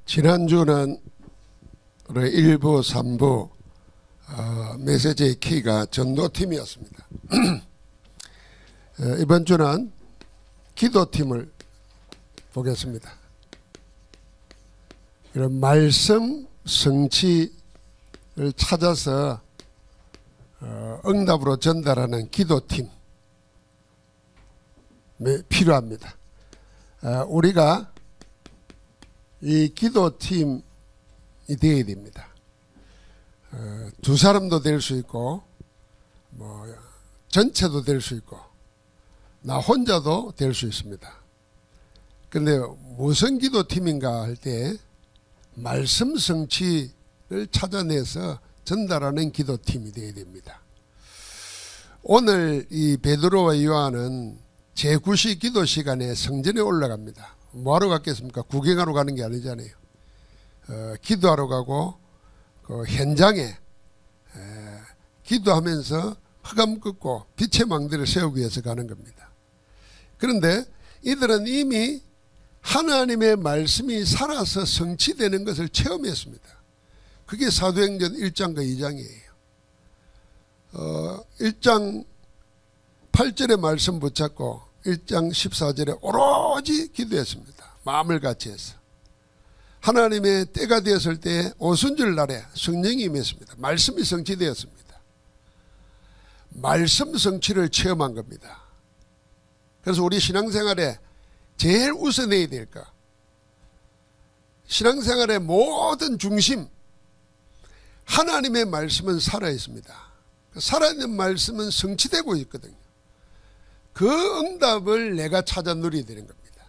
지난주는 우리 1부, 3부 메시지의 키가 전도팀이었습니다. 이번 주는 기도팀을 보겠습니다. 이런 말씀 성취를 찾아서 응답으로 전달하는 기도팀 필요합니다. 우리가 이 기도팀이 되어야 됩니다. 두 사람도 될 수 있고 전체도 될 수 있고 나 혼자도 될 수 있습니다. 그런데 무슨 기도팀인가 할 때 말씀 성취를 찾아내서 전달하는 기도팀이 되어야 됩니다. 오늘 이 베드로와 요한은 제9시 기도 시간에 성전에 올라갑니다. 뭐하러 갔겠습니까? 구경하러 가는 게 아니잖아요. 기도하러 가고 그 현장에 기도하면서 흑암 긋고 빛의 망대를 세우기 위해서 가는 겁니다. 그런데 이들은 이미 하나님의 말씀이 살아서 성취되는 것을 체험했습니다. 그게 사도행전 1장과 2장이에요. 1장 8절의 말씀 붙잡고 1장 14절에 오로지 기도했습니다. 마음을 같이 해서. 하나님의 때가 되었을 때 오순절 날에 성령이 임했습니다. 말씀이 성취되었습니다. 말씀 성취를 체험한 겁니다. 그래서 우리 신앙생활에 제일 우선해야 될 것, 신앙생활의 모든 중심, 하나님의 말씀은 살아있습니다. 살아있는 말씀은 성취되고 있거든요. 그 응답을 내가 찾아 누려야 되는 겁니다.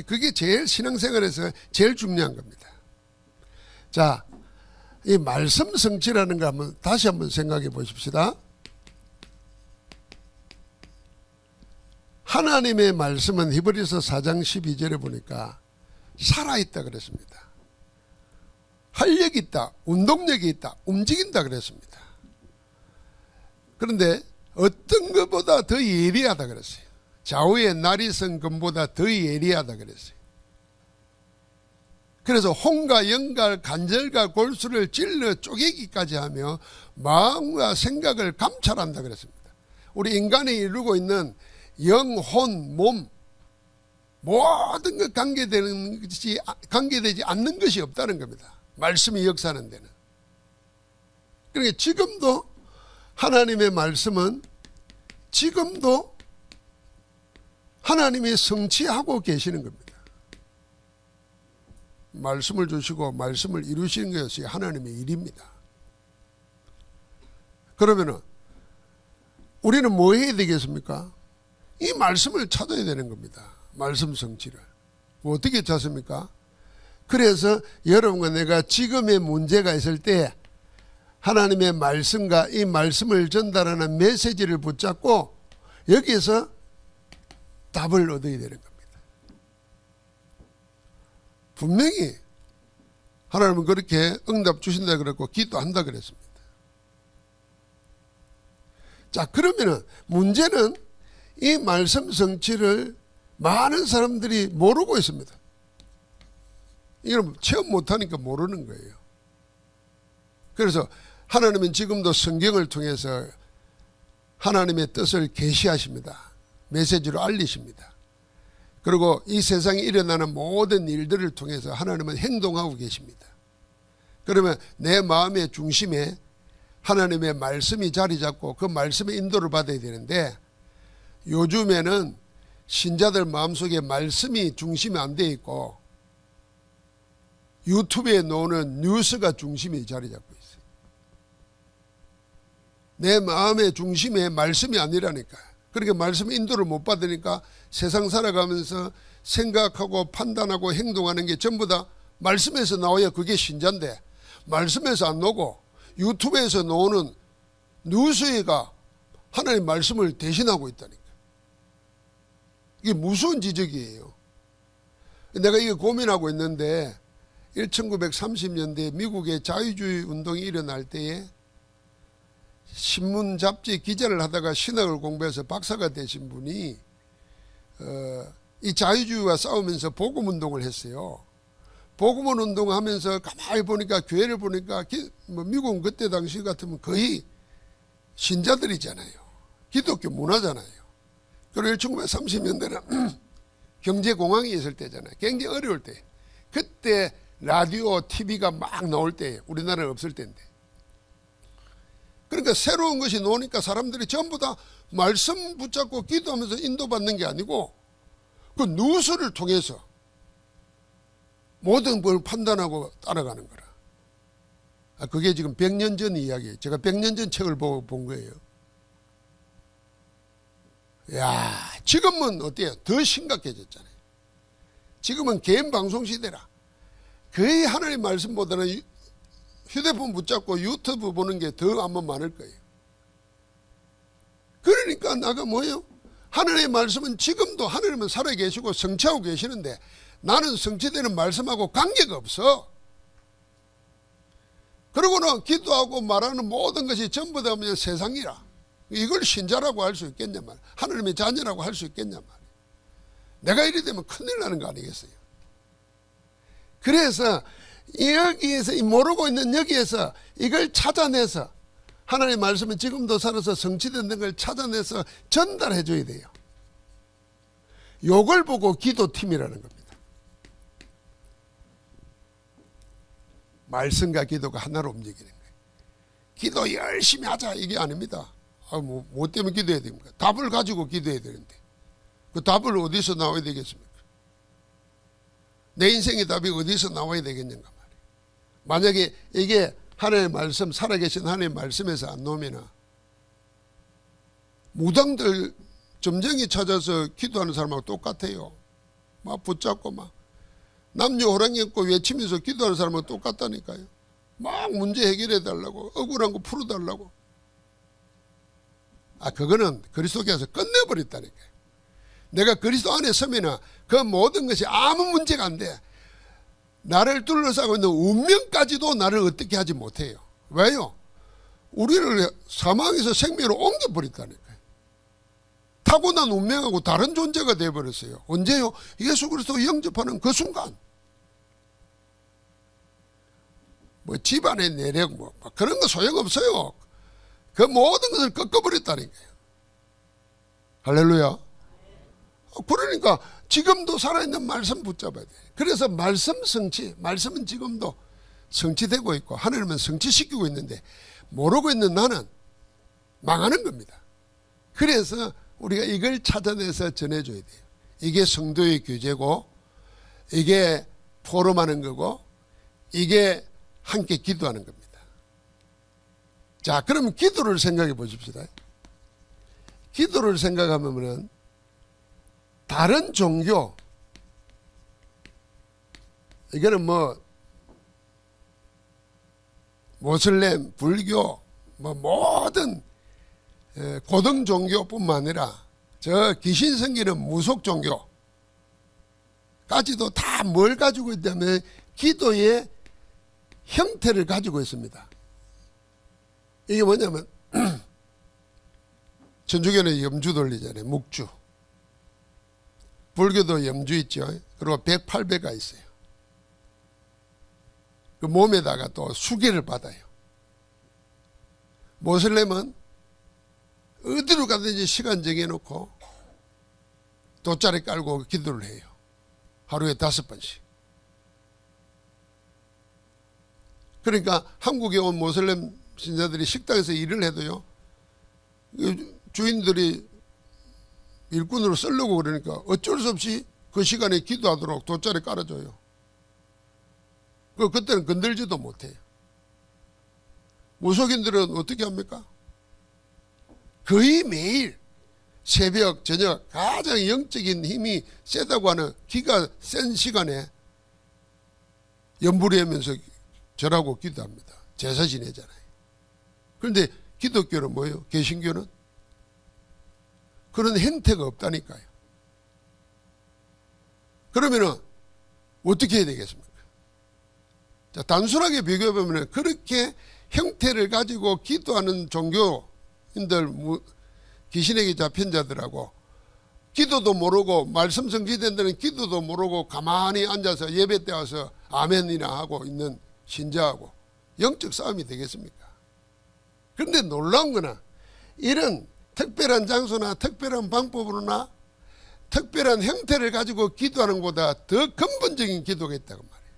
그게 제일 신앙생활에서 제일 중요한 겁니다. 자, 이 말씀 성취라는 거 한번 다시 한번 생각해 보십시다. 하나님의 말씀은 히브리서 4장 12절에 보니까 살아있다 그랬습니다. 활력이 있다, 운동력이 있다, 움직인다 그랬습니다. 그런데 어떤 것보다 더 예리하다 그랬어요. 좌우의 날이 선 금보다 더 예리하다 그랬어요. 그래서 혼과 영과 관절과 골수를 찔러 쪼개기까지 하며 마음과 생각을 감찰한다 그랬습니다. 우리 인간이 이루고 있는 영, 혼, 몸 모든 것 관계되지 않는 것이 없다는 겁니다. 말씀이 역사하는 데는. 그러니까 지금도 하나님의 말씀은 지금도 하나님이 성취하고 계시는 겁니다. 말씀을 주시고 말씀을 이루시는 것이 하나님의 일입니다. 그러면 우리는 뭐 해야 되겠습니까? 이 말씀을 찾아야 되는 겁니다. 말씀 성취를. 어떻게 찾습니까? 그래서 여러분과 내가 지금의 문제가 있을 때 하나님의 말씀과 이 말씀을 전달하는 메시지를 붙잡고 여기에서 답을 얻어야 되는 겁니다. 분명히 하나님은 그렇게 응답 주신다 그랬고 기도한다 그랬습니다. 자, 그러면은 문제는 이 말씀 성취를 많은 사람들이 모르고 있습니다. 이걸 체험 못하니까 모르는 거예요. 그래서 하나님은 지금도 성경을 통해서 하나님의 뜻을 계시하십니다. 메시지로 알리십니다. 그리고 이 세상에 일어나는 모든 일들을 통해서 하나님은 행동하고 계십니다. 그러면 내 마음의 중심에 하나님의 말씀이 자리 잡고 그 말씀의 인도를 받아야 되는데 요즘에는 신자들 마음속에 말씀이 중심이 안 돼 있고 유튜브에 나오는 뉴스가 중심이 자리 잡고 있어요. 내 마음의 중심에 말씀이 아니라니까요. 그렇게 말씀 인도를 못 받으니까 세상 살아가면서 생각하고 판단하고 행동하는 게 전부 다 말씀에서 나와야 그게 신자인데 말씀에서 안 나오고 유튜브에서 나오는 뉴스가 하나님 말씀을 대신하고 있다니까. 이게 무서운 지적이에요. 내가 이거 고민하고 있는데 1930년대 미국의 자유주의 운동이 일어날 때에 신문 잡지 기자를 하다가 신학을 공부해서 박사가 되신 분이 이 자유주의와 싸우면서 복음운동을 했어요. 복음원 운동하면서 가만히 보니까 교회를 보니까 미국은 그때 당시 같으면 거의 신자들이잖아요. 기독교 문화잖아요. 그리고 1930년대는 경제공황이 있을 때잖아요. 굉장히 어려울 때. 그때 라디오, TV가 막 나올 때 우리나라는 없을 때인데. 그러니까 새로운 것이 나오니까 사람들이 전부 다 말씀 붙잡고 기도하면서 인도받는 게 아니고 그 뉴스를 통해서 모든 걸 판단하고 따라가는 거라. 그게 지금 100년 전 이야기예요. 제가 100년 전 책을 보고 본 거예요. 야, 지금은 어때요? 더 심각해졌잖아요. 지금은 개인 방송 시대라. 거의 하나님 말씀보다는 휴대폰 붙잡고 유튜브 보는 게 더 아마 많을 거예요. 그러니까 나가 뭐예요? 하나님의 말씀은 지금도 하나님은 살아계시고 성취하고 계시는데 나는 성취되는 말씀하고 관계가 없어. 그러고는 기도하고 말하는 모든 것이 전부 다 그냥 세상이라. 이걸 신자라고 할 수 있겠냐 말이야. 하나님의 자녀라고 할 수 있겠냐 말이야. 내가 이리 되면 큰일 나는 거 아니겠어요? 그래서 여기에서 모르고 있는 여기에서 이걸 찾아내서 하나님의 말씀은 지금도 살아서 성취되는 걸 찾아내서 전달해 줘야 돼요. 요걸 보고 기도팀이라는 겁니다. 말씀과 기도가 하나로 움직이는 거예요. 기도 열심히 하자 이게 아닙니다. 뭐 때문에 기도해야 됩니까? 답을 가지고 기도해야 되는데 그 답을 어디서 나와야 되겠습니까? 내 인생의 답이 어디서 나와야 되겠는가 말이에요. 만약에 이게 하나님의 말씀, 살아계신 하나님의 말씀에서 안 나오면 무당들 점쟁이 찾아서 기도하는 사람하고 똑같아요. 막 붙잡고 막 남녀 호랑이 입고 외치면서 기도하는 사람하고 똑같다니까요. 막 문제 해결해 달라고, 억울한 거 풀어 달라고. 그거는 그리스도께서 끝내버렸다니까요. 내가 그리스도 안에 서면은 그 모든 것이 아무 문제가 안 돼. 나를 둘러싸고 있는 운명까지도 나를 어떻게 하지 못해요. 왜요? 우리를 사망에서 생명으로 옮겨버렸다니까요. 타고난 운명하고 다른 존재가 되어버렸어요. 언제요? 예수 그리스도 영접하는 그 순간. 뭐 집안의 내력 뭐 그런 거 소용없어요. 그 모든 것을 꺾어버렸다니까요. 할렐루야. 그러니까 지금도 살아있는 말씀 붙잡아야 돼. 그래서 말씀 성취, 말씀은 지금도 성취되고 있고 하나님은 성취시키고 있는데 모르고 있는 나는 망하는 겁니다. 그래서 우리가 이걸 찾아내서 전해줘야 돼요. 이게 성도의 교제고 이게 포럼하는 거고 이게 함께 기도하는 겁니다. 자, 그럼 기도를 생각해 보십시다. 기도를 생각하면은 다른 종교, 이거는 뭐 모슬렘, 불교, 뭐 모든 고등 종교뿐만 아니라 저 귀신 섬기는 무속 종교까지도 다 뭘 가지고 있냐면 기도의 형태를 가지고 있습니다. 이게 뭐냐면 천주교는 염주 돌리잖아요. 묵주. 불교도 염주 있죠. 그리고 108배가 있어요. 그 몸에다가 또 수계를 받아요. 모슬렘은 어디로 가든지 시간 정해놓고 돗자리 깔고 기도를 해요. 하루에 5번씩. 그러니까 한국에 온 모슬렘 신자들이 식당에서 일을 해도요, 주인들이 일꾼으로 쓰려고 그러니까 어쩔 수 없이 그 시간에 기도하도록 돗자리 깔아줘요. 그때는 건들지도 못해요. 무속인들은 어떻게 합니까? 거의 매일 새벽, 저녁 가장 영적인 힘이 세다고 하는 기가 센 시간에 염불이하면서 절하고 기도합니다. 제사 지내잖아요. 그런데 기독교는 뭐예요? 개신교는? 그런 행태가 없다니까요. 그러면은 어떻게 해야 되겠습니까? 자, 단순하게 비교해보면 그렇게 형태를 가지고 기도하는 종교인들, 귀신에게 잡힌 자들하고 기도도 모르고 말씀 성취된 데는 기도도 모르고 가만히 앉아서 예배 때 와서 아멘이나 하고 있는 신자하고 영적 싸움이 되겠습니까? 그런데 놀라운 거는 이런 특별한 장소나 특별한 방법으로나 특별한 형태를 가지고 기도하는 것보다 더 근본적인 기도가 있다고 말해요.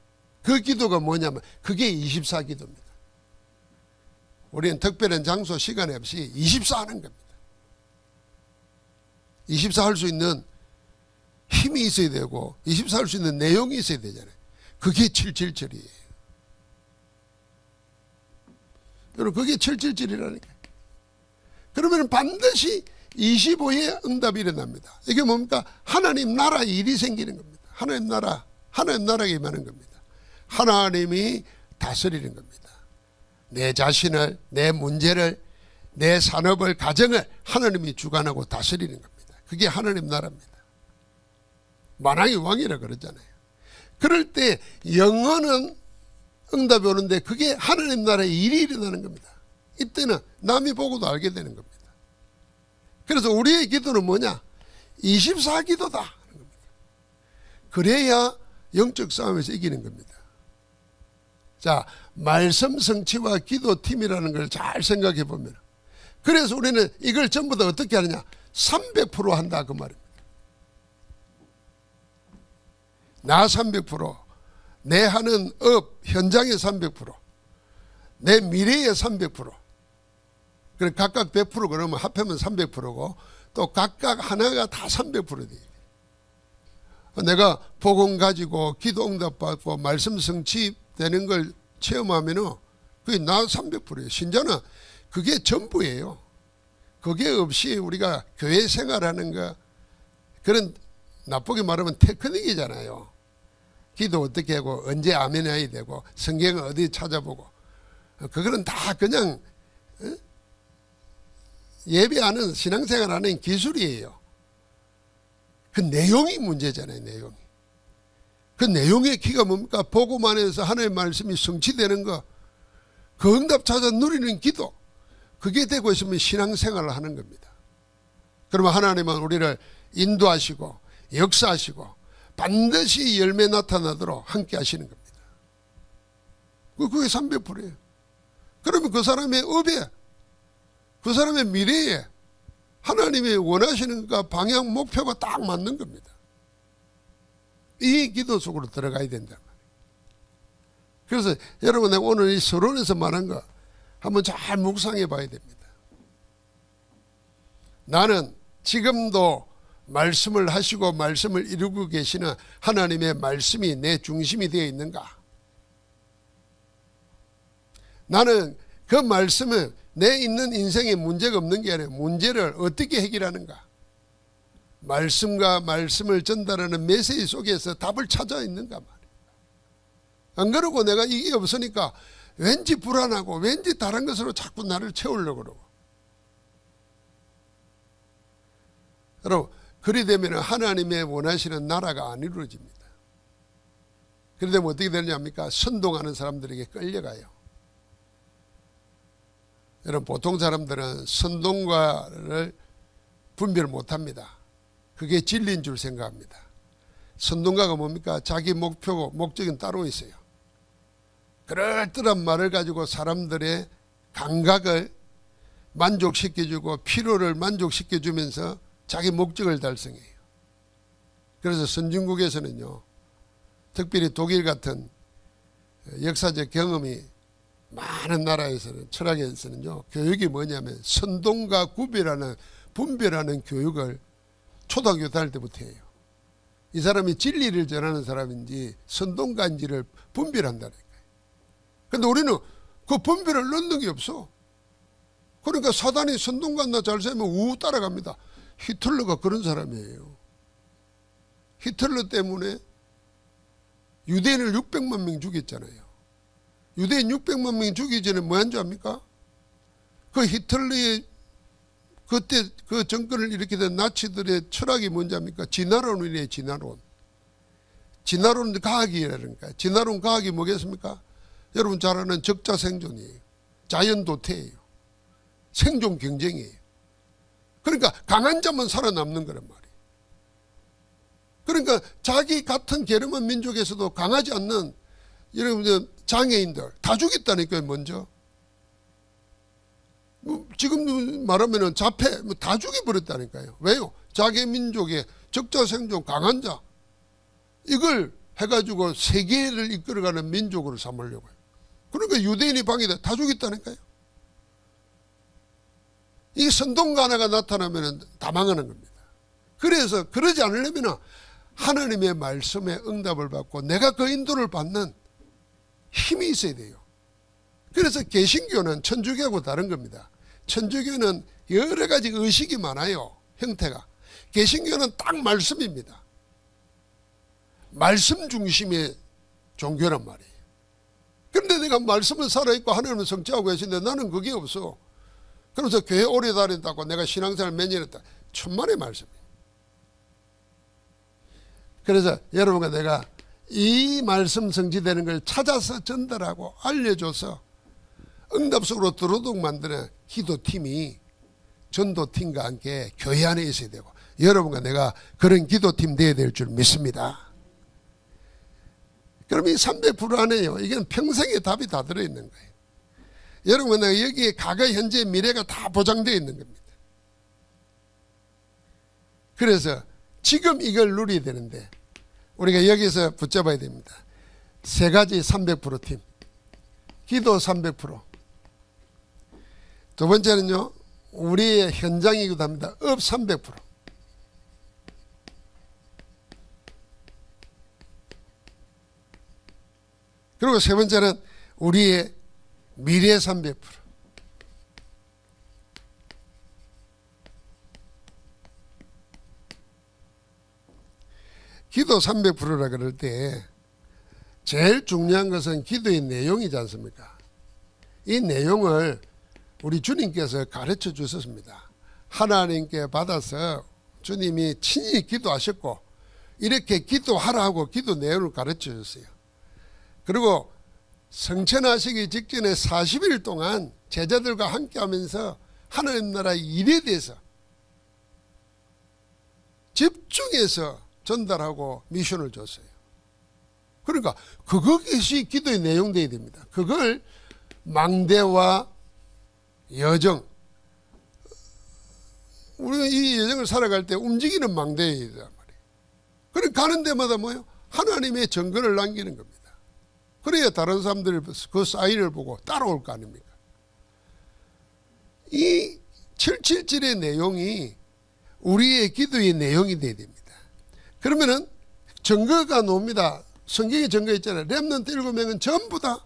그 기도가 뭐냐면 그게 24기도입니다. 우리는 특별한 장소 시간 없이 24 하는 겁니다. 24 할 수 있는 힘이 있어야 되고 24 할 수 있는 내용이 있어야 되잖아요. 그게 777이에요. 여러분 그게 777이라니까. 그러면 반드시 25의 응답이 일어납니다. 이게 뭡니까? 하나님 나라 일이 생기는 겁니다. 하나님 나라가 임하는 겁니다. 하나님이 다스리는 겁니다. 내 자신을, 내 문제를, 내 산업을, 가정을 하나님이 주관하고 다스리는 겁니다. 그게 하나님 나라입니다. 만왕의 왕이라 그러잖아요. 그럴 때 영원한 응답이 오는데 그게 하나님 나라의 일이 일어나는 겁니다. 이때는 남이 보고도 알게 되는 겁니다. 그래서 우리의 기도는 뭐냐? 24기도다 하는 겁니다. 그래야 영적 싸움에서 이기는 겁니다. 자, 말씀 성취와 기도팀이라는 걸 잘 생각해 보면, 그래서 우리는 이걸 전부 다 어떻게 하느냐? 300% 한다 그 말입니다. 나 300%, 내 하는 업 현장의 300%, 내 미래의 300%. 그래 각각 100% 그러면 합하면 300%고 또 각각 하나가 다 300% 돼요. 내가 복음 가지고 기도 응답 받고 말씀 성취되는 걸 체험하면은 그게 나 300%예요. 신자는 그게 전부예요. 그게 없이 우리가 교회 생활하는 거 그런 나쁘게 말하면 테크닉이잖아요. 기도 어떻게 하고 언제 아멘 해야 되고 성경을 어디 찾아보고 그거는 다 그냥 예배하는 신앙생활하는 기술이에요. 그 내용이 문제잖아요. 내용이. 그 내용의 키가 뭡니까? 복음 안에서 하나님의 말씀이 성취되는 거, 그 응답 찾아 누리는 기도, 그게 되고 있으면 신앙생활을 하는 겁니다. 그러면 하나님은 우리를 인도하시고 역사하시고 반드시 열매 나타나도록 함께 하시는 겁니다. 그게 300%예요. 그러면 그 사람의 업에, 그 사람의 미래에 하나님이 원하시는 그 방향 목표가 딱 맞는 겁니다. 이 기도 속으로 들어가야 된단 말이에요. 그래서 여러분 내가 오늘 이 서론에서 말한 거 한번 잘 묵상해 봐야 됩니다. 나는 지금도 말씀을 하시고 말씀을 이루고 계시는 하나님의 말씀이 내 중심이 되어 있는가? 나는 그 말씀은 내 있는 인생에 문제가 없는 게 아니라 문제를 어떻게 해결하는가? 말씀과 말씀을 전달하는 메시지 속에서 답을 찾아 있는가 말이에요. 안 그러고 내가 이게 없으니까 왠지 불안하고 왠지 다른 것으로 자꾸 나를 채우려고 그러고. 여러분 그리 되면 하나님의 원하시는 나라가 안 이루어집니다. 그리 되면 어떻게 되느냐입니까? 선동하는 사람들에게 끌려가요. 여러분 보통 사람들은 선동과를 분별 못합니다. 그게 진리인 줄 생각합니다. 선동가가 뭡니까? 자기 목표고 목적은 따로 있어요. 그럴듯한 말을 가지고 사람들의 감각을 만족시켜주고 필요를 만족시켜주면서 자기 목적을 달성해요. 그래서 선진국에서는요, 특별히 독일 같은 역사적 경험이 많은 나라에서는, 철학에서는요, 교육이 뭐냐면 선동과 분별하는 교육을 초등학교 다닐 때부터 해요. 이 사람이 진리를 전하는 사람인지 선동가인지를 분별한다니까요. 그런데 우리는 그 분별을 넣는 게 없어. 그러니까 사단이 선동가나 잘 살면 우 따라갑니다. 히틀러가 그런 사람이에요. 히틀러 때문에 유대인을 600만 명 죽였잖아요. 유대인 600만 명 죽이기 전에 뭐 한 줄 압니까? 그 히틀러의 그때 그 정권을 일으키던 나치들의 철학이 뭔지 압니까? 진화론이래요. 진화론. 진화론 과학이라니까. 진화론 과학이 뭐겠습니까? 여러분 잘 아는 적자생존이에요. 자연도태예요. 생존 경쟁이에요. 그러니까 강한 자만 살아남는 거란 말이에요. 그러니까 자기 같은 게으름한 민족에서도 강하지 않는 여러분 장애인들 다 죽였다니까요. 먼저 지금 말하면 자폐 다 죽여버렸다니까요. 왜요? 자기 민족의 적자생존 강한 자 이걸 해가지고 세계를 이끌어가는 민족으로 삼으려고요. 그러니까 유대인이 방해돼 다 죽였다니까요. 이 선동가나가 나타나면 다 망하는 겁니다. 그래서 그러지 않으려면 하나님의 말씀에 응답을 받고 내가 그 인도를 받는 힘이 있어야 돼요. 그래서 개신교는 천주교하고 다른 겁니다. 천주교는 여러 가지 의식이 많아요. 형태가. 개신교는 딱 말씀입니다. 말씀 중심의 종교란 말이에요. 그런데 내가 말씀은 살아있고 하나님은 성취하고 계신데 나는 그게 없어. 그러면서 교회 오래 다닌다고 내가 신앙생활 몇 년 했다. 천만의 말씀이에요. 그래서 여러분과 내가 이 말씀 성취되는 걸 찾아서 전달하고 알려줘서 응답 속으로 들어오도록 만드는 기도팀이 전도팀과 함께 교회 안에 있어야 되고 여러분과 내가 그런 기도팀 되어야 될 줄 믿습니다. 그럼 이 300% 안에요. 이건 평생의 답이 다 들어있는 거예요. 여러분 내가 여기에 과거, 현재, 미래가 다 보장되어 있는 겁니다. 그래서 지금 이걸 누려야 되는데 우리가 여기서 붙잡아야 됩니다. 세 가지 300% 팀. 기도 300%. 두 번째는요. 우리의 현장이기도 합니다. 업 300%. 그리고 세 번째는 우리의 미래 300%. 기도 300%라 그럴 때 제일 중요한 것은 기도의 내용이지 않습니까? 이 내용을 우리 주님께서 가르쳐 주셨습니다. 하나님께 받아서 주님이 친히 기도하셨고 이렇게 기도하라 하고 기도 내용을 가르쳐 줬어요. 그리고 성천하시기 직전에 40일 동안 제자들과 함께 하면서 하나님 나라 일에 대해서 집중해서 전달하고 미션을 줬어요. 그러니까 그것이 기도의 내용 되어야 됩니다. 그걸 망대와 여정, 우리가 이 여정을 살아갈 때 움직이는 망대이란 말이에요. 그러니까 가는 데마다 뭐예요? 하나님의 정근을 남기는 겁니다. 그래야 다른 사람들이 그 사인을 보고 따라올 거 아닙니까? 이 777의 내용이 우리의 기도의 내용이 되어야 됩니다. 그러면은 증거가 나옵니다. 성경에 증거 있잖아요. 렘넌트 7명은 전부 다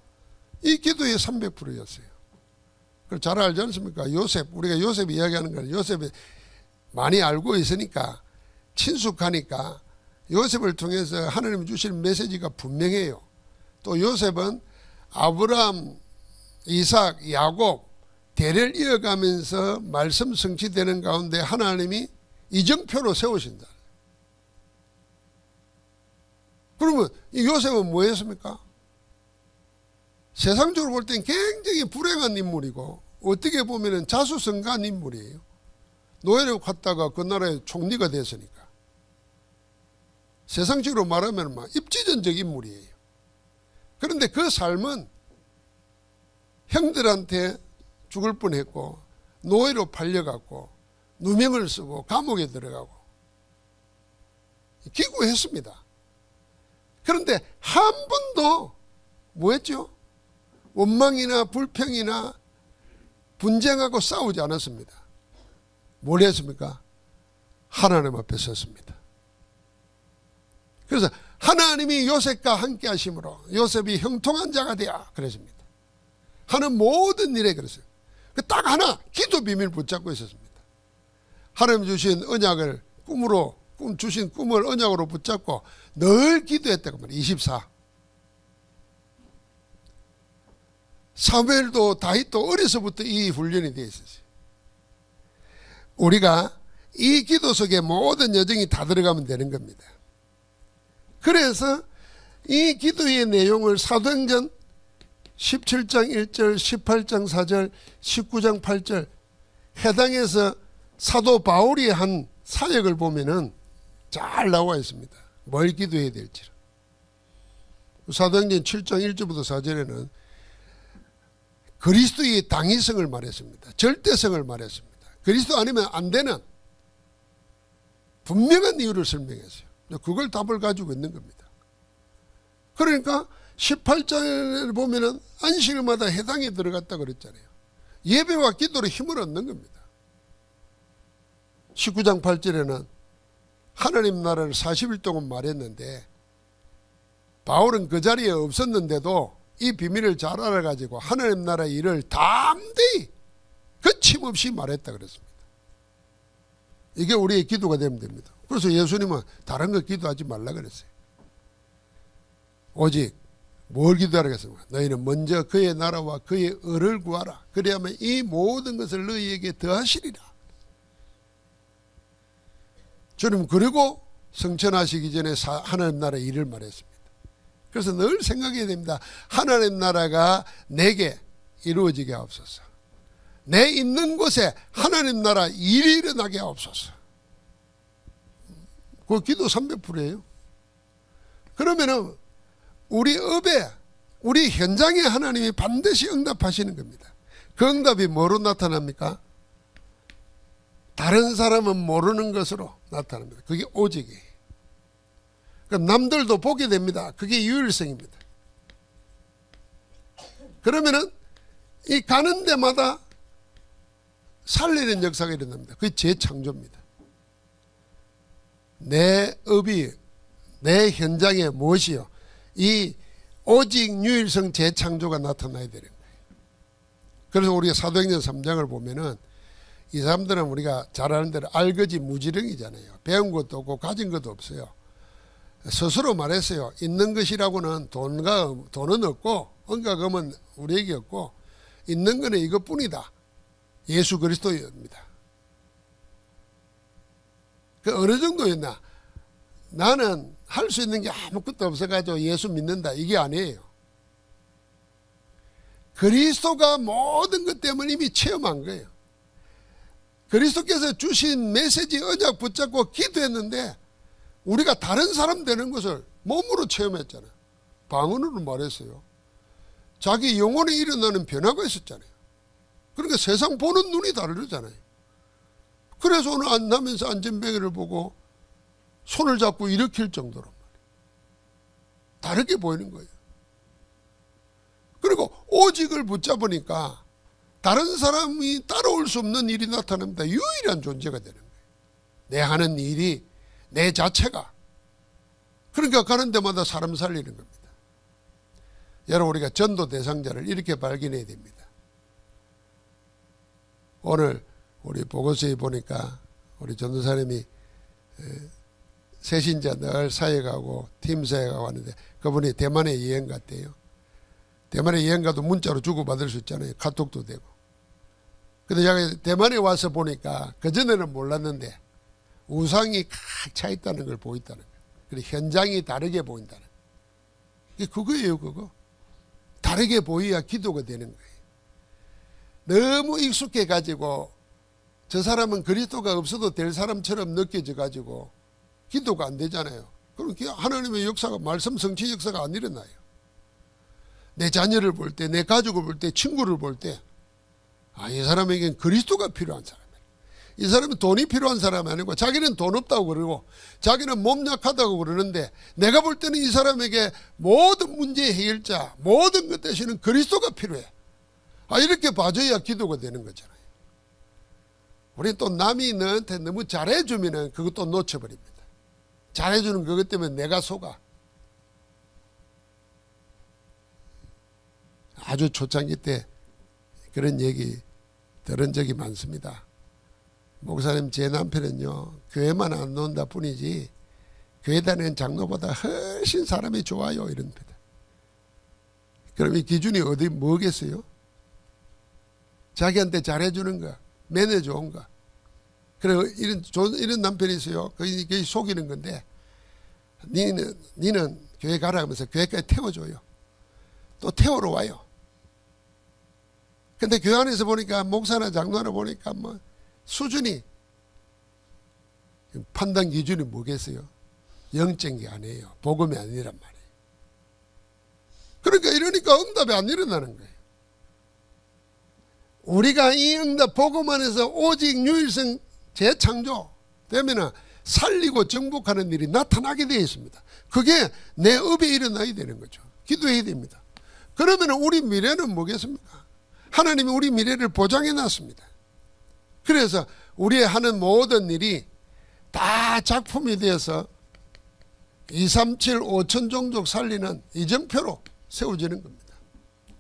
이 기도의 300%였어요. 잘 알지 않습니까? 요셉, 우리가 요셉 이야기하는 건 요셉이 많이 알고 있으니까 친숙하니까 요셉을 통해서 하나님이 주시는 메시지가 분명해요. 또 요셉은 아브라함, 이삭, 야곱 대를 이어가면서 말씀 성취되는 가운데 하나님이 이정표로 세우신다. 그러면 이 요셉은 뭐 했습니까? 세상적으로 볼 땐 굉장히 불행한 인물이고 어떻게 보면 자수성가한 인물이에요. 노예를 갔다가 그 나라의 총리가 됐으니까. 세상적으로 말하면 막 입지전적 인물이에요. 그런데 그 삶은 형들한테 죽을 뻔했고 노예로 팔려갔고 누명을 쓰고 감옥에 들어가고 기구했습니다. 그런데 한 번도 뭐 했죠? 원망이나 불평이나 분쟁하고 싸우지 않았습니다. 뭘 했습니까? 하나님 앞에 섰습니다. 그래서 하나님이 요셉과 함께 하심으로 요셉이 형통한 자가 되어 그랬습니다. 하는 모든 일에 그랬어요. 딱 하나 기도 비밀 붙잡고 있었습니다. 하나님 주신 언약을 주신 꿈을 언약으로 붙잡고 늘 기도했다고 말이에요. 24. 사무엘도 다윗도 어려서부터 이 훈련이 되어 있었어요. 우리가 이 기도 속에 모든 여정이 다 들어가면 되는 겁니다. 그래서 이 기도의 내용을 사도행전 17장 1절, 18장 4절, 19장 8절 해당해서 사도 바울이 한 사역을 보면은 잘 나와 있습니다. 뭘 기도해야 될지를. 사도행전 7장 1절부터 4절에는 그리스도의 당위성을 말했습니다. 절대성을 말했습니다. 그리스도 아니면 안 되는 분명한 이유를 설명했어요. 그걸 답을 가지고 있는 겁니다. 그러니까 18절을 보면은 안식일마다 해당에 들어갔다 그랬잖아요. 예배와 기도로 힘을 얻는 겁니다. 19장 8절에는 하나님 나라를 40일 동안 말했는데 바울은 그 자리에 없었는데도 이 비밀을 잘 알아가지고 하나님 나라의 일을 담대히 거침없이 말했다 그랬습니다. 이게 우리의 기도가 되면 됩니다. 그래서 예수님은 다른 거 기도하지 말라 그랬어요. 오직 뭘 기도하라 그랬습니까? 너희는 먼저 그의 나라와 그의 의를 구하라. 그래야만 이 모든 것을 너희에게 더하시리라. 주님 그리고 성천하시기 전에 하나님 나라의 일을 말했습니다. 그래서 늘 생각해야 됩니다. 하나님 나라가 내게 이루어지게 하옵소서. 내 있는 곳에 하나님 나라 일이 일어나게 하옵소서. 그 기도 300%예요. 그러면은 우리 업에 우리 현장에 하나님이 반드시 응답하시는 겁니다. 그 응답이 뭐로 나타납니까? 다른 사람은 모르는 것으로 나타납니다. 그게 오직이에요. 남들도 보게 됩니다. 그게 유일성입니다. 그러면은 이 가는 데마다 살리는 역사가 일어납니다. 그게 재창조입니다. 내 업이 내 현장에 무엇이요? 이 오직 유일성 재창조가 나타나야 되는 거예요. 그래서 우리가 사도행전 3장을 보면은 이 사람들은 우리가 잘 아는 대로 알거지 무지렁이잖아요. 배운 것도 없고 가진 것도 없어요. 스스로 말했어요. 있는 것이라고는 돈은 없고 은가금은 우리에게 없고 있는 것은 이것뿐이다. 예수 그리스도입니다. 그 어느 정도였나? 나는 할 수 있는 게 아무것도 없어가지고 예수 믿는다. 이게 아니에요. 그리스도가 모든 것 때문에 이미 체험한 거예요. 그리스도께서 주신 메시지 언약 붙잡고 기도했는데 우리가 다른 사람 되는 것을 몸으로 체험했잖아요. 방언으로 말했어요. 자기 영혼에 일어나는 변화가 있었잖아요. 그러니까 세상 보는 눈이 다르잖아요. 그래서 오늘 안나면서 안전뱅이를 보고 손을 잡고 일으킬 정도로 다르게 보이는 거예요. 그리고 오직을 붙잡으니까 다른 사람이 따라올 수 없는 일이 나타납니다. 유일한 존재가 되는 거예요. 내 하는 일이 내 자체가. 그러니까 가는 데마다 사람 살리는 겁니다. 여러분 우리가 전도 대상자를 이렇게 발견해야 됩니다. 오늘 우리 보고서에 보니까 우리 전도사님이 새신자 늘 사역하고 팀 사역하고 하는데 그분이 대만에 여행 갔대요. 대만에 여행 가도 문자로 주고받을 수 있잖아요. 카톡도 되고. 근데 제가 대만에 와서 보니까 그전에는 몰랐는데 우상이 칵 차 있다는 걸 보였다는 거예요. 그리고 현장이 다르게 보인다는 거예요. 그거예요, 그거. 다르게 보여야 기도가 되는 거예요. 너무 익숙해 가지고 저 사람은 그리스도가 없어도 될 사람처럼 느껴져 가지고 기도가 안 되잖아요. 그럼 하나님의 역사가 말씀 성취 역사가 안 일어나요. 내 자녀를 볼 때, 내 가족을 볼 때, 친구를 볼 때 이 사람에겐 그리스도가 필요한 사람이에요. 이 사람은 돈이 필요한 사람이 아니고 자기는 돈 없다고 그러고 자기는 몸 약하다고 그러는데 내가 볼 때는 이 사람에게 모든 문제의 해결자, 모든 것 대신은 그리스도가 필요해. 이렇게 봐줘야 기도가 되는 거잖아요. 우리 또 남이 너한테 너무 잘해주면 그것도 놓쳐버립니다. 잘해주는 그것 때문에 내가 속아. 아주 초창기 때 그런 얘기 들은 적이 많습니다. 목사님 제 남편은요 교회만 안 논다 뿐이지 교회 다니는 장로보다 훨씬 사람이 좋아요 이럽니다. 그럼 이 기준이 어디 뭐겠어요? 자기한테 잘해주는 거, 매너 좋은 거. 그래 이런 남편이 있어요. 그게 속이는 건데 니는 교회 가라 하면서 교회까지 태워줘요. 또 태우러 와요. 근데 교회 안에서 보니까 목사나 장로나 보니까 뭐 수준이 판단 기준이 뭐겠어요? 영적인 게 아니에요. 복음이 아니란 말이에요. 그러니까 이러니까 응답이 안 일어나는 거예요. 우리가 이 응답 복음 안에서 오직 유일성 재창조 되면은 살리고 정복하는 일이 나타나게 되어 있습니다. 그게 내 업에 일어나야 되는 거죠. 기도해야 됩니다. 그러면 우리 미래는 뭐겠습니까? 하나님이 우리 미래를 보장해 놨습니다. 그래서 우리의 하는 모든 일이 다 작품이 되어서 237 5천 종족 살리는 이정표로 세워지는 겁니다.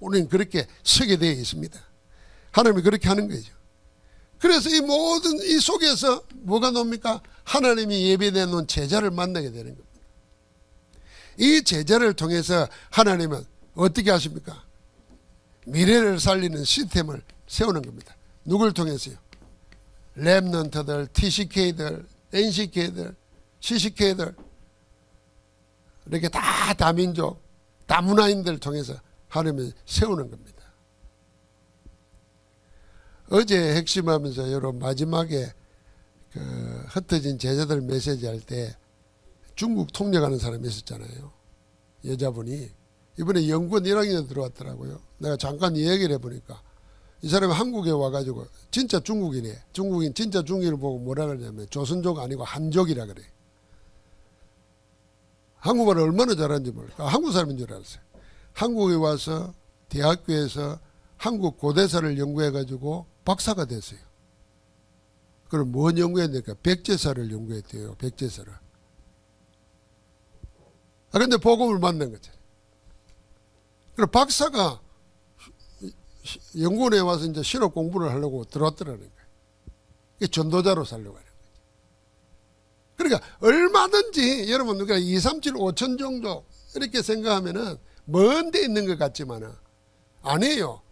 우리는 그렇게 서게 되어 있습니다. 하나님이 그렇게 하는 거죠. 그래서 이 모든 이 속에서 뭐가 나옵니까? 하나님이 예비해 놓은 제자를 만나게 되는 겁니다. 이 제자를 통해서 하나님은 어떻게 하십니까? 미래를 살리는 시스템을 세우는 겁니다. 누굴 통해서요? 랩넌트들, TCK들, NCK들, CCK들 이렇게 다 다민족, 다문화인들 통해서 하나님을 세우는 겁니다. 어제 핵심하면서 여러분 마지막에 그 흩어진 제자들 메시지 할 때 중국 통역하는 사람이 있었잖아요. 여자분이 이번에 연구원 1학년 들어왔더라고요. 내가 잠깐 이야기를 해보니까 이 사람이 한국에 와가지고 진짜 중국인이에요. 중국인 진짜 중국인을 보고 뭐라 그러냐면 조선족 아니고 한족이라 그래요. 한국말을 얼마나 잘하는지 모르겠어요. 한국 사람인 줄 알았어요. 한국에 와서 대학교에서 한국 고대사를 연구해가지고 박사가 됐어요. 그럼 뭔 연구했습니까? 백제사를 연구했대요. 백제사를. 그런데 복음을 만난 거죠. 그럼 박사가 연구원에 와서 이제 실업 공부를 하려고 들어왔더라는 거예요. 이게 전도자로 살려고 하는 거죠. 그러니까 얼마든지 여러분 우리가 2, 3, 7, 5천 정도 이렇게 생각하면은 먼 데 있는 것 같지만은 아니에요.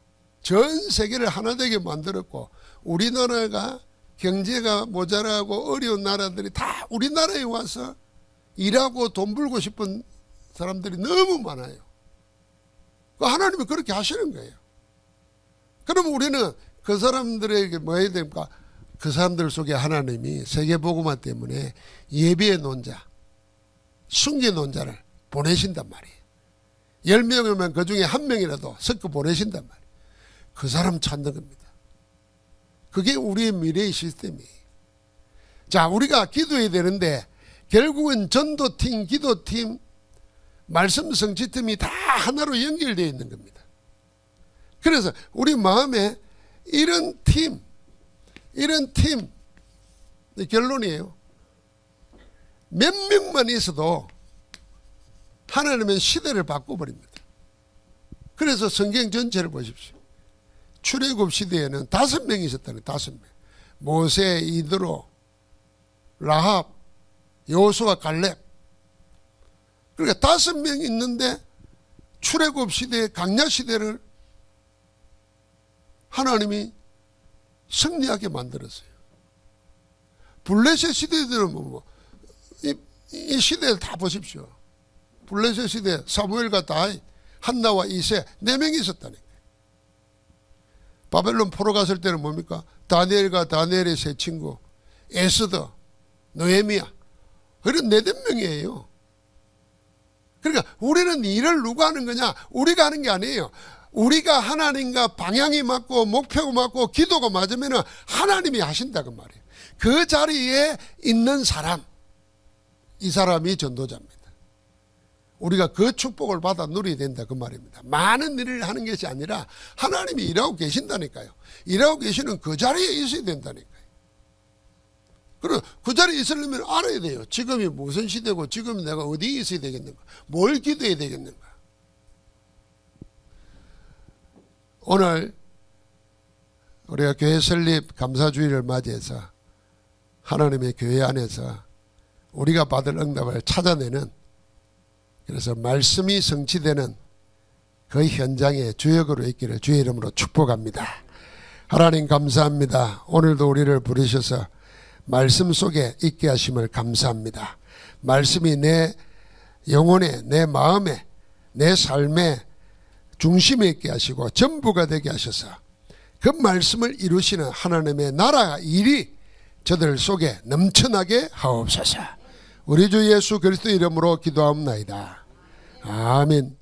전 세계를 하나 되게 만들었고 우리나라가 경제가 모자라고 어려운 나라들이 다 우리나라에 와서 일하고 돈 벌고 싶은 사람들이 너무 많아요. 하나님이 그렇게 하시는 거예요. 그럼 우리는 그 사람들에게 뭐 해야 됩니까? 그 사람들 속에 하나님이 세계복음화 때문에 예비해 놓은 자, 숨겨 놓은 자를 보내신단 말이에요. 10명이면 그 중에 한 명이라도 섞어 보내신단 말이에요. 그 사람 찾는 겁니다. 그게 우리의 미래의 시스템이에요. 자, 우리가 기도해야 되는데 결국은 전도팀, 기도팀, 말씀 성취팀이 다 하나로 연결되어 있는 겁니다. 그래서 우리 마음에 이런 팀 결론이에요. 몇 명만 있어도 하나님은 시대를 바꿔버립니다. 그래서 성경 전체를 보십시오. 출애굽 시대에는 5명이 있었다는 5명. 모세, 이드로, 라합, 여호수아, 갈렙. 그러니까 5명 있는데 출애굽 시대, 강야 시대를 하나님이 승리하게 만들었어요. 블레셋 시대들은 이 시대를 다 보십시오. 블레셋 시대 사무엘과 다윗, 한나와 이세 4명이 있었다는 거예요. 바벨론 포로 갔을 때는 뭡니까? 다니엘과 다니엘의 세 친구, 에스더, 느헤미야 이런 4명이에요. 그러니까 우리는 일을 누가 하는 거냐? 우리가 하는 게 아니에요. 우리가 하나님과 방향이 맞고 목표가 맞고 기도가 맞으면 하나님이 하신다 그 말이에요. 그 자리에 있는 사람, 이 사람이 전도자입니다. 우리가 그 축복을 받아 누려야 된다 그 말입니다. 많은 일을 하는 것이 아니라 하나님이 일하고 계신다니까요. 일하고 계시는 그 자리에 있어야 된다니까요. 그리고 그 자리에 있으려면 알아야 돼요. 지금이 무슨 시대고 지금 내가 어디에 있어야 되겠는가, 뭘 기도해야 되겠는가. 오늘 우리가 교회 설립 감사주일을 맞이해서 하나님의 교회 안에서 우리가 받을 응답을 찾아내는, 그래서 말씀이 성취되는 그 현장에 주역으로 있기를 주의 이름으로 축복합니다. 하나님 감사합니다. 오늘도 우리를 부르셔서 말씀 속에 있게 하심을 감사합니다. 말씀이 내 영혼에, 내 마음에, 내 삶에 중심에 있게 하시고 전부가 되게 하셔서 그 말씀을 이루시는 하나님의 나라 일이 저들 속에 넘쳐나게 하옵소서. 우리 주 예수 그리스도 이름으로 기도하옵나이다. 아멘.